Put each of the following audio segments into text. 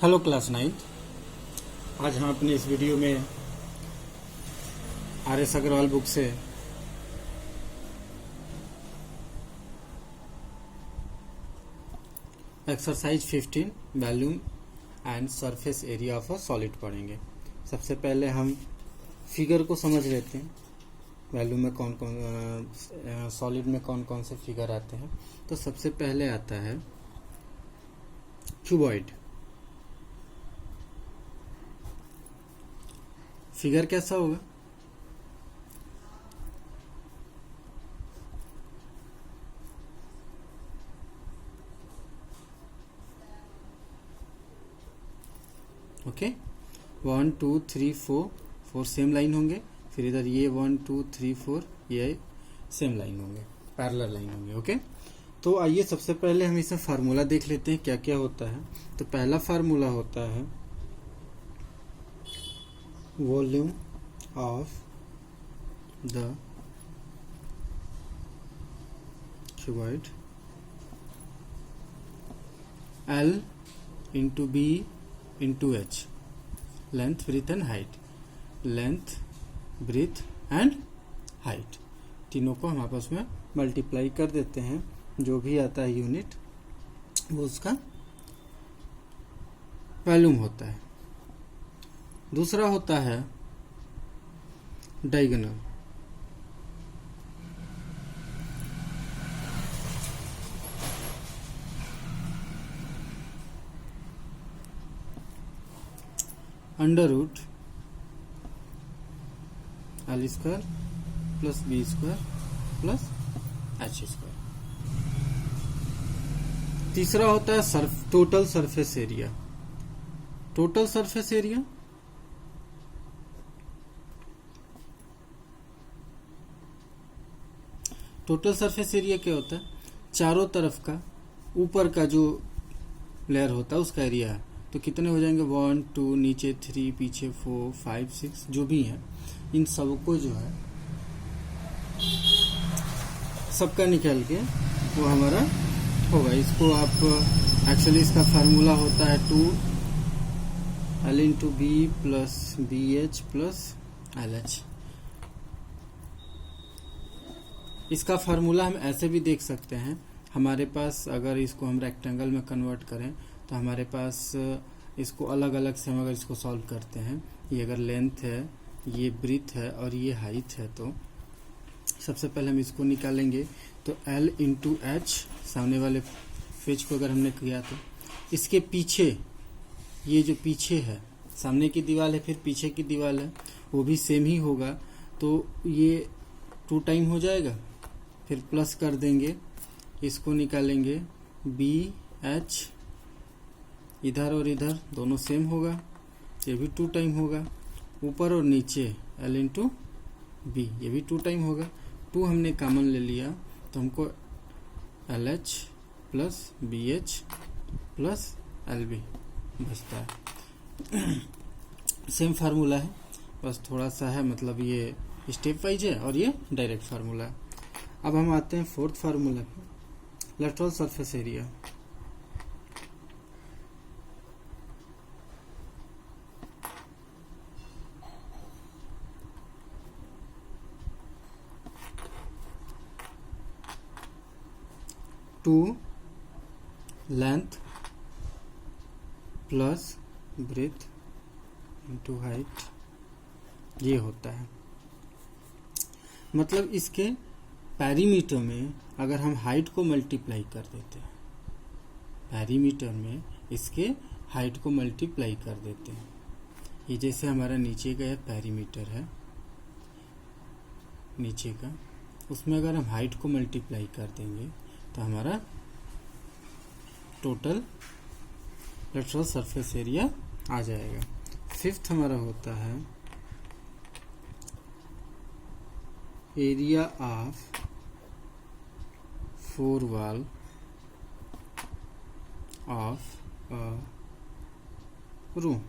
Hello class 9। आज हम अपने इस वीडियो में आर.एस. अग्रवाल बुक से exercise 15 volume and surface area of a solid पढ़ेंगे। सबसे पहले हम फिगर को समझ लेते हैं। वॉल्यूम में कौन कौन सॉलिड में कौन कौन से फिगर आते हैं। तो सबसे पहले आता है क्यूबॉइड। फिगर कैसा होगा? ओके, 1 2 3 4 सेम लाइन होंगे। फिर इधर ये 1 2 3 4 ये सेम लाइन होंगे, पैरेलल लाइन होंगे। ओके, तो आइए सबसे पहले हम इसमें फार्मूला देख लेते हैं क्या क्या होता है। तो पहला फार्मूला होता है volume of the cuboid L into B into H, length breath and height. Length breath and height तीनों को हम आपस में मल्टीप्लाई कर देते हैं। जो भी आता है यूनिट वो उसका वॉल्यूम होता है। दूसरा होता है diagonal. Under root L square plus B square plus H square. तीसरा होता है total surface area. Total surface area क्या होता है? चारों तरफ का ऊपर का जो लेयर होता है उसका एरिया है। तो कितने हो जाएंगे? 1 2 नीचे 3 पीछे 4 5 6 जो भी है, इन सबको जो है सबका निकाल के वो हमारा होगा। इसको आप एक्चुअली इसका फार्मूला होता है 2L into B plus BH plus LH। इसका फार्मूला हम ऐसे भी देख सकते हैं। हमारे पास अगर इसको हम रेक्टेंगल में कन्वर्ट करें तो हमारे पास इसको अलग अलग से हम अगर इसको सॉल्व करते हैं, ये अगर लेंथ है, ये ब्रीथ है और ये हाइट है, तो सबसे पहले हम इसको निकालेंगे। तो L इंटू एच, सामने वाले फेज को अगर हमने किया तो इसके पीछे ये जो पीछे है, सामने की दीवार है फिर पीछे की दीवार है, वो भी सेम ही होगा। तो ये 2 टाइम हो जाएगा, फिर प्लस कर देंगे, इसको निकालेंगे BH, इधर और इधर दोनों सेम होगा, ये भी 2 टाइम होगा। ऊपर और नीचे L इंटू B, ये भी 2 टाइम होगा। 2 हमने कॉमन ले लिया तो हमको LH plus BH plus LB बचता है। सेम फार्मूला है, बस थोड़ा सा है, मतलब ये स्टेप वाइज है और ये डायरेक्ट फार्मूला है। अब हम आते हैं फोर्थ फार्मूला पे, lateral surface area. Two length plus breath into height, ये होता है। मतलब इसके पैरीमीटर में अगर हम हाइट को मल्टीप्लाई कर देते हैं, पैरीमीटर में इसके हाइट को मल्टीप्लाई कर देते हैं, ये जैसे हमारा नीचे का पैरीमीटर है नीचे का, उसमें अगर हम हाइट को मल्टीप्लाई कर देंगे तो हमारा टोटल लेटरल सरफेस एरिया आ जाएगा। फिफ्थ हमारा होता है area of 4 wall of a room.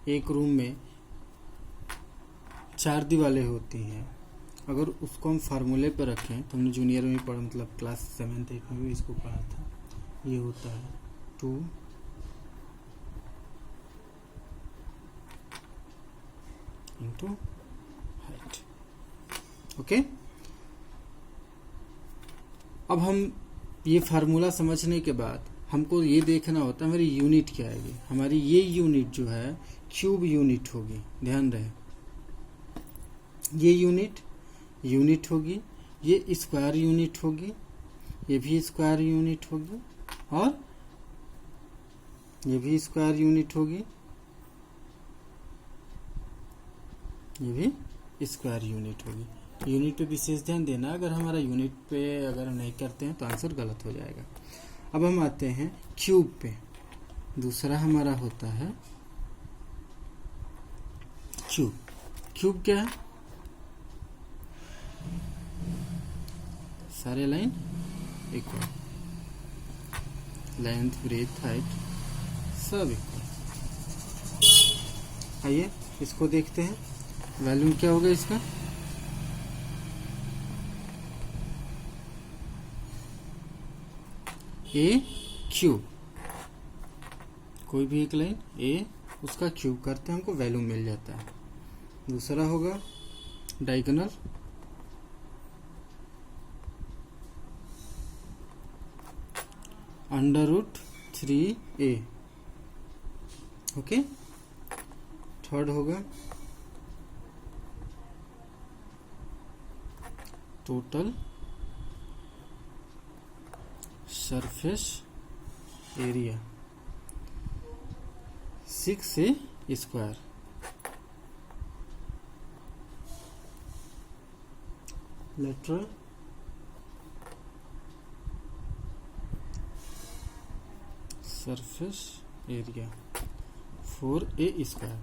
एक रूम में 4 दीवारें होती हैं। अगर उसको हम फार्मूले पर रखें तो हमने जूनियर में पढ़ा, मतलब क्लास 7th 8th में भी इसको पढ़ा था। ये होता है 2 इंटू हाइट। ओके, अब हम ये फार्मूला समझने के बाद हमको ये देखना होता है हमारी यूनिट क्या आएगी। हमारी ये यूनिट जो है क्यूब यूनिट होगी, ध्यान रहे। ये यूनिट होगी, ये स्क्वायर यूनिट होगी, ये भी स्क्वायर यूनिट होगी, और ये भी स्क्वायर यूनिट होगी, ये भी स्क्वायर यूनिट होगी। यूनिट पे विशेष ध्यान देना, अगर हमारा यूनिट पे अगर नहीं करते हैं तो आंसर गलत हो जाएगा। अब हम आते हैं क्यूब पे। दूसरा हमारा होता है क्यूब। क्यूब क्या है? सारे line equal, length breadth height सब इक्वल। आइए इसको देखते हैं, वैल्यू क्या होगा इसका। ए क्यूब, कोई भी एक लाइन ए उसका क्यूब करते हैं हमको वैल्यू मिल जाता है। दूसरा होगा डायगोनल, √3a। ओके, थर्ड होगा total surface area 6a square. Lateral surface area 4a square.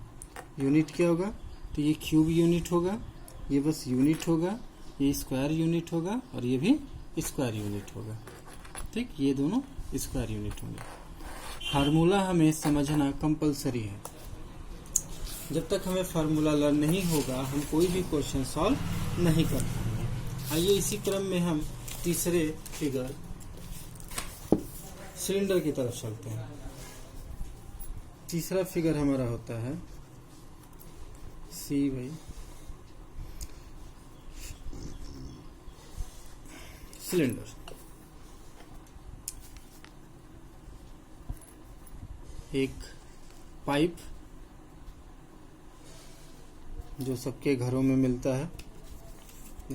Unit क्या होगा? तो ये क्यूब यूनिट होगा, ये बस यूनिट होगा, ये स्क्वायर यूनिट होगा, और ये भी स्क्वायर यूनिट होगा। ठीक, ये दोनों स्क्वायर यूनिट होंगे। फार्मूला हमें समझना कंपलसरी है। जब तक हमें फार्मूला लर्न नहीं होगा हम कोई भी क्वेश्चन सॉल्व नहीं कर पाएंगे। आइए इसी क्रम में हम तीसरे फिगर सिलेंडर की तरफ चलते हैं। तीसरा फिगर हमारा होता है सी बाई सिलेंडर। एक पाइप जो सबके घरों में मिलता है,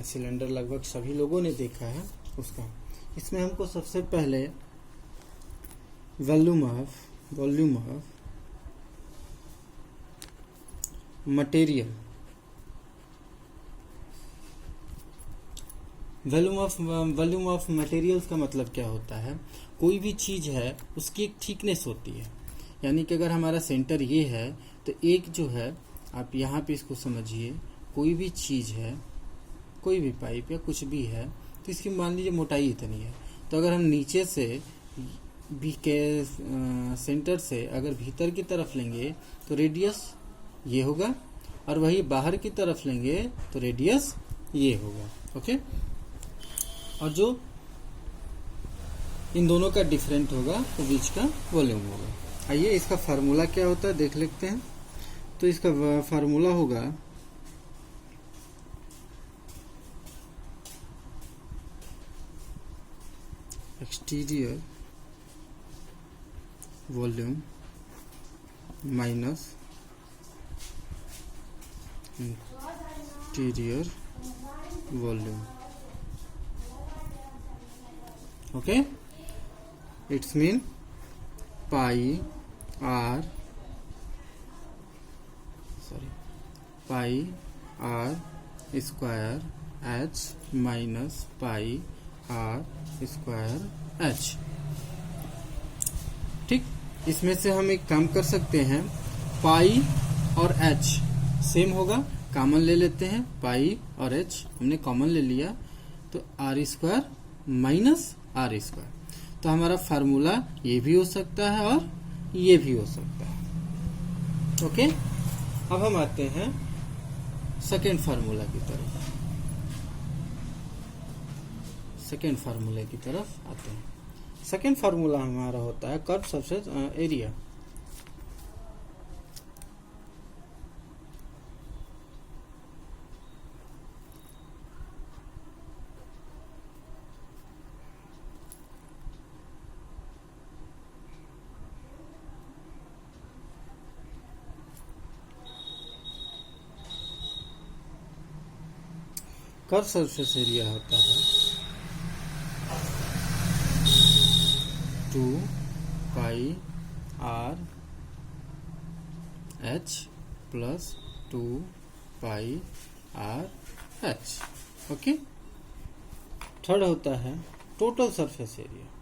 सिलेंडर लगभग सभी लोगों ने देखा है उसका। इसमें हमको सबसे पहले volume of material, volume of materials का मतलब क्या होता है? कोई भी चीज है उसकी एक थिकनेस होती है, यानी कि अगर हमारा सेंटर ये है तो एक जो है, आप यहाँ पे इसको समझिए, कोई भी चीज है, कोई भी पाइप या कुछ भी है, तो इसकी मान लीजिए मोटाई इतनी है। तो अगर हम नीचे से भी के सेंटर से अगर भीतर की तरफ लेंगे तो रेडियस ये होगा, और वही बाहर की तरफ लेंगे तो रेडियस ये होगा। ओके, और जो इन दोनों का डिफरेंट होगा तो बीच का वॉल्यूम होगा। आइए इसका फार्मूला क्या होता है देख लेते हैं। तो इसका फार्मूला होगा exterior volume minus interior volume. Okay, it's mean pi are square h minus pi are square h. ठीक, इसमें से हम एक काम कर सकते हैं, पाई और एच सेम होगा, कॉमन ले लेते हैं। पाई और एच हमने कॉमन ले लिया तो r square minus r square. तो हमारा फार्मूला ये भी हो सकता है और ये भी हो सकता है। ओके, अब हम आते हैं सेकेंड फार्मूला की तरफ। सेकेंड फार्मूले की तरफ आते हैं। सेकेंड फार्मूला हमारा होता है curve surface area. Curve surface area होता है 2 pi R H plus 2 pi R H. Okay. Third होता है total surface area.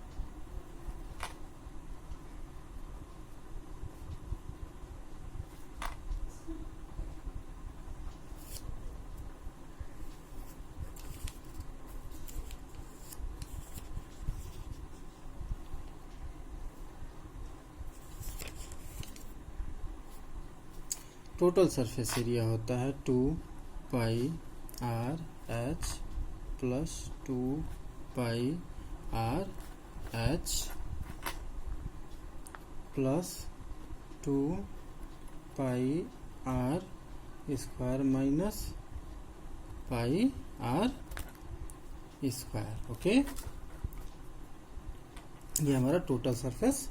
Total surface area होता है 2 pi R H plus 2 pi R H plus 2 pi are square minus pi are square. Okay, ये हमारा total surface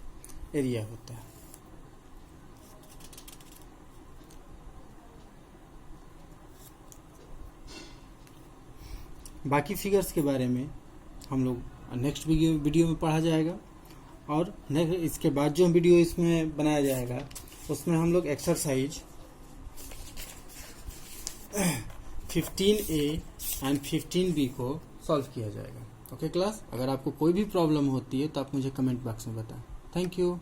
area होता है। बाकी figures के बारे में हम लोग नेक्स्ट वीडियो में पढ़ा जाएगा, और इसके बाद जो वीडियो इसमें बनाया जाएगा उसमें हम लोग एक्सरसाइज 15A एंड 15B को सॉल्व किया जाएगा। ओके क्लास, अगर आपको कोई भी प्रॉब्लम होती है तो आप मुझे कमेंट बॉक्स में बताएं। Thank you.